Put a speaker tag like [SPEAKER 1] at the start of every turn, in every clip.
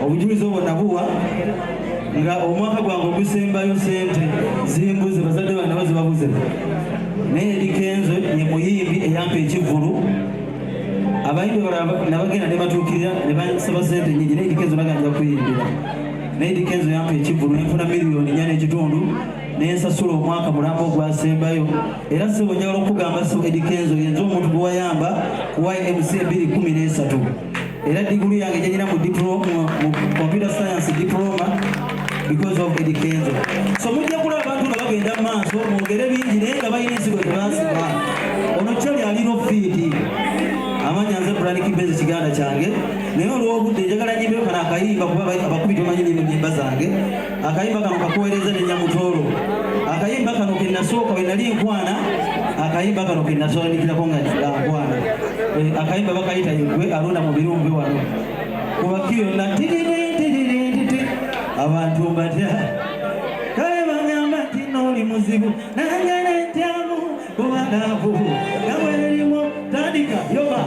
[SPEAKER 1] obujulizo bwonabuwa nga omwaka gwange ogusembayo sente zimbuze bazadde bana bazibabuze naye Eddie Kenzo ye muyimbi eyampa ekivulu abayimbi nabagenda ne batuukirira ne basaba sente nyingi naye Eddie Kenzo naganja kuyimbira naye Eddie Kenzo yampa ekivulu nenfuna miliyoni 4.5 nensasula omwaka mulamba ogwasembayo era sebo njagala okugamba Eddie Kenzo yenza omuntu gwewayamba ku YMC 2013 era diguli yange gyanyina mu computer science diploma because of Eddie Kenzo. So mujja kulaba abantu nga bagenda maaso mwogere bingi naye nga balina ensigo tebasiba ono kyali alina fiiti amanya nze Brian Kibezi kiganda kyange naye olw'obudde njagala nyimbe kana akayimba kuba abakubi tomanyi nyimba zange akayimba kano kakuweereza ne Nyamutoolo akayimba kano ke nasooka bwe nali nkwana akayimba kano ke nasoonikirako nga nkwana akayimba bakayita yegwe alonda mu birumbi wano kubakiyo na tiriritiririti abantu batya kale bagamba nti n'oli muzibu nange n'entyamu kubanaavu gabwerimo tandika yoba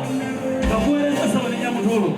[SPEAKER 1] kakuweereza saba ne Nyamutoolo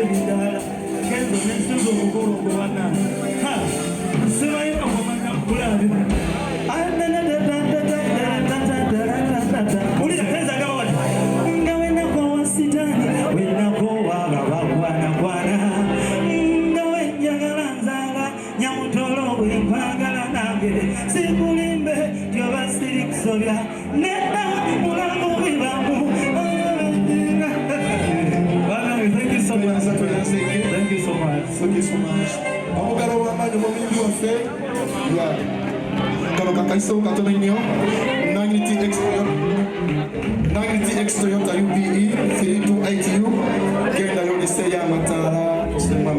[SPEAKER 1] ebidala genzo nensuza okukola okuwana sibayina okumanya kulabi ulira tezagaba wati nga wenakowa sitani wenakowa babagwanagwana nga wenjagala nzala nyamutolo bwenkwagala nange sikulimbe tyoba sirikusobya nedda mulamu bibamu. Thank you so much. Thank you so much.
[SPEAKER 2] Thank you so much. Omugalo w'amaanyi omubiri waffe kano kakaiso katono nnyo 90X Toyota UBE 3280 gendayo eseeyo amataala